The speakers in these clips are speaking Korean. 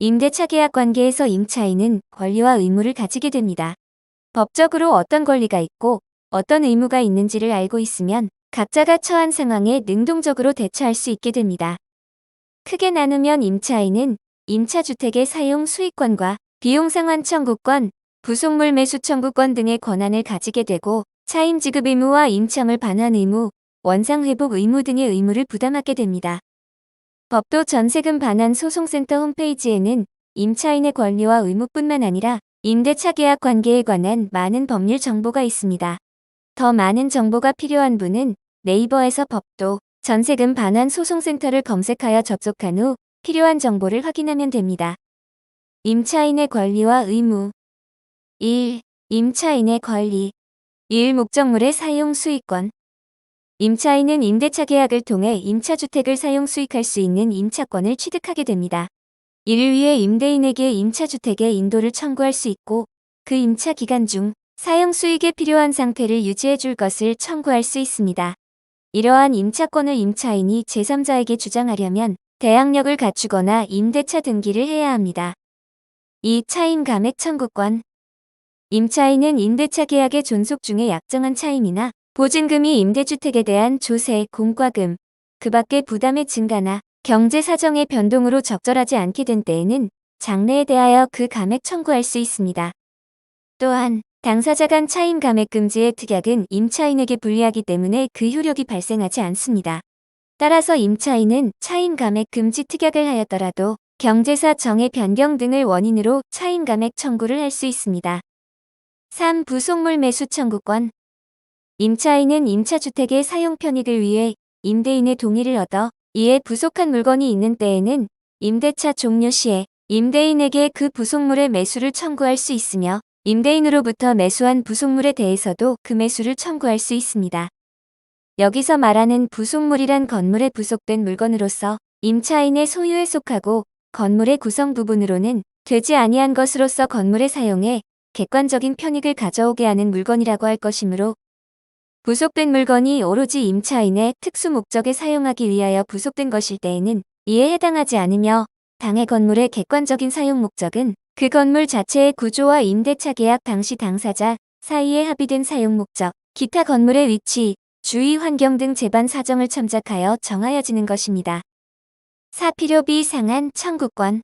임대차 계약 관계에서 임차인은 권리와 의무를 가지게 됩니다. 법적으로 어떤 권리가 있고 어떤 의무가 있는지를 알고 있으면 각자가 처한 상황에 능동적으로 대처할 수 있게 됩니다. 크게 나누면 임차인은 임차주택의 사용 수익권과 비용 상환 청구권, 부속물 매수 청구권 등의 권한을 가지게 되고 차임 지급 의무와 임차물 반환 의무, 원상 회복 의무 등의 의무를 부담하게 됩니다. 법도 전세금 반환 소송센터 홈페이지에는 임차인의 권리와 의무뿐만 아니라 임대차 계약 관계에 관한 많은 법률 정보가 있습니다. 더 많은 정보가 필요한 분은 네이버에서 법도 전세금 반환 소송센터를 검색하여 접속한 후 필요한 정보를 확인하면 됩니다. 임차인의 권리와 의무 1. 임차인의 권리 1. 목적물의 사용 수익권 임차인은 임대차 계약을 통해 임차주택을 사용 수익할 수 있는 임차권을 취득하게 됩니다. 이를 위해 임대인에게 임차주택의 인도를 청구할 수 있고 그 임차 기간 중 사용 수익에 필요한 상태를 유지해 줄 것을 청구할 수 있습니다. 이러한 임차권을 임차인이 제3자에게 주장하려면 대항력을 갖추거나 임대차 등기를 해야 합니다. 2. 차임 감액 청구권 임차인은 임대차 계약의 존속 중에 약정한 차임이나 보증금이 임대주택에 대한 조세, 공과금, 그 밖의 부담의 증가나 경제 사정의 변동으로 적절하지 않게 된 때에는 장래에 대하여 그 감액 청구할 수 있습니다. 또한 당사자 간 차임 감액 금지의 특약은 임차인에게 불리하기 때문에 그 효력이 발생하지 않습니다. 따라서 임차인은 차임 감액 금지 특약을 하였더라도 경제사 정의 변경 등을 원인으로 차임 감액 청구를 할 수 있습니다. 3. 부속물 매수 청구권 임차인은 임차주택의 사용 편익을 위해 임대인의 동의를 얻어 이에 부속한 물건이 있는 때에는 임대차 종료 시에 임대인에게 그 부속물의 매수를 청구할 수 있으며 임대인으로부터 매수한 부속물에 대해서도 그 매수를 청구할 수 있습니다. 여기서 말하는 부속물이란 건물에 부속된 물건으로서 임차인의 소유에 속하고 건물의 구성 부분으로는 되지 아니한 것으로서 건물의 사용에 객관적인 편익을 가져오게 하는 물건이라고 할 것이므로 부속된 물건이 오로지 임차인의 특수 목적에 사용하기 위하여 부속된 것일 때에는 이에 해당하지 않으며 당해 건물의 객관적인 사용 목적은 그 건물 자체의 구조와 임대차 계약 당시 당사자 사이에 합의된 사용 목적, 기타 건물의 위치, 주위 환경 등 재반 사정을 참작하여 정하여지는 것입니다. 4. 필요비 상환 청구권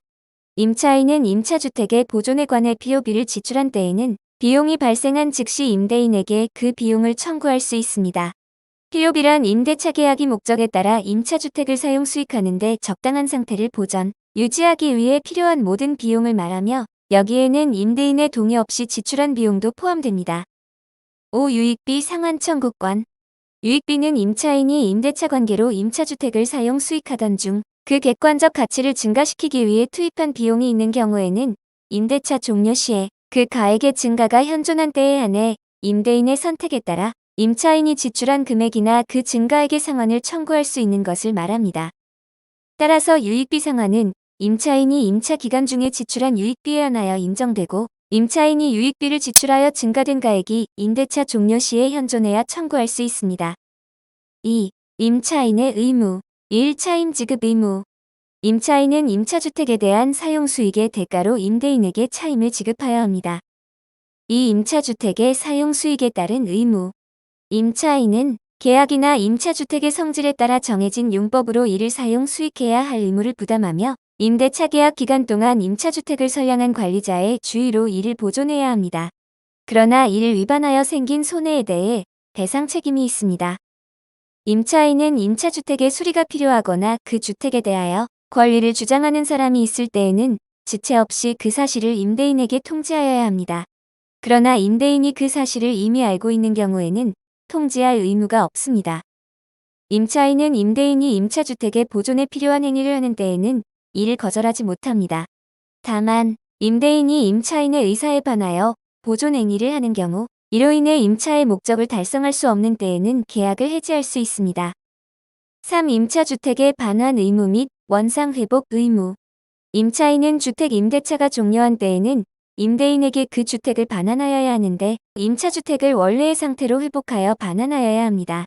임차인은 임차주택의 보존에 관해 필요비를 지출한 때에는 비용이 발생한 즉시 임대인에게 그 비용을 청구할 수 있습니다. 필요비란 임대차 계약이 목적에 따라 임차주택을 사용 수익하는 데 적당한 상태를 보전, 유지하기 위해 필요한 모든 비용을 말하며 여기에는 임대인의 동의 없이 지출한 비용도 포함됩니다. 5. 유익비 상환 청구권 유익비는 임차인이 임대차 관계로 임차주택을 사용 수익하던 중 그 객관적 가치를 증가시키기 위해 투입한 비용이 있는 경우에는 임대차 종료 시에 그 가액의 증가가 현존한 때에 한해 임대인의 선택에 따라 임차인이 지출한 금액이나 그 증가액의 상환을 청구할 수 있는 것을 말합니다. 따라서 유익비 상환은 임차인이 임차 기간 중에 지출한 유익비에 한하여 인정되고 임차인이 유익비를 지출하여 증가된 가액이 임대차 종료 시에 현존해야 청구할 수 있습니다. 2. 임차인의 의무 1. 차임 지급 의무 임차인은 임차주택에 대한 사용 수익의 대가로 임대인에게 차임을 지급하여야 합니다. 이 임차주택의 사용 수익에 따른 의무 임차인은 계약이나 임차주택의 성질에 따라 정해진 용법으로 이를 사용 수익해야 할 의무를 부담하며 임대차 계약 기간 동안 임차주택을 선량한 관리자의 주의로 이를 보존해야 합니다. 그러나 이를 위반하여 생긴 손해에 대해 배상 책임이 있습니다. 임차인은 임차주택의 수리가 필요하거나 그 주택에 대하여 권리를 주장하는 사람이 있을 때에는 지체 없이 그 사실을 임대인에게 통지하여야 합니다. 그러나 임대인이 그 사실을 이미 알고 있는 경우에는 통지할 의무가 없습니다. 임차인은 임대인이 임차주택의 보존에 필요한 행위를 하는 때에는 이를 거절하지 못합니다. 다만 임대인이 임차인의 의사에 반하여 보존 행위를 하는 경우 이로 인해 임차의 목적을 달성할 수 없는 때에는 계약을 해지할 수 있습니다. 3. 임차주택의 반환 의무 및 원상 회복 의무 임차인은 주택 임대차가 종료한 때에는 임대인에게 그 주택을 반환하여야 하는데 임차주택을 원래의 상태로 회복하여 반환하여야 합니다.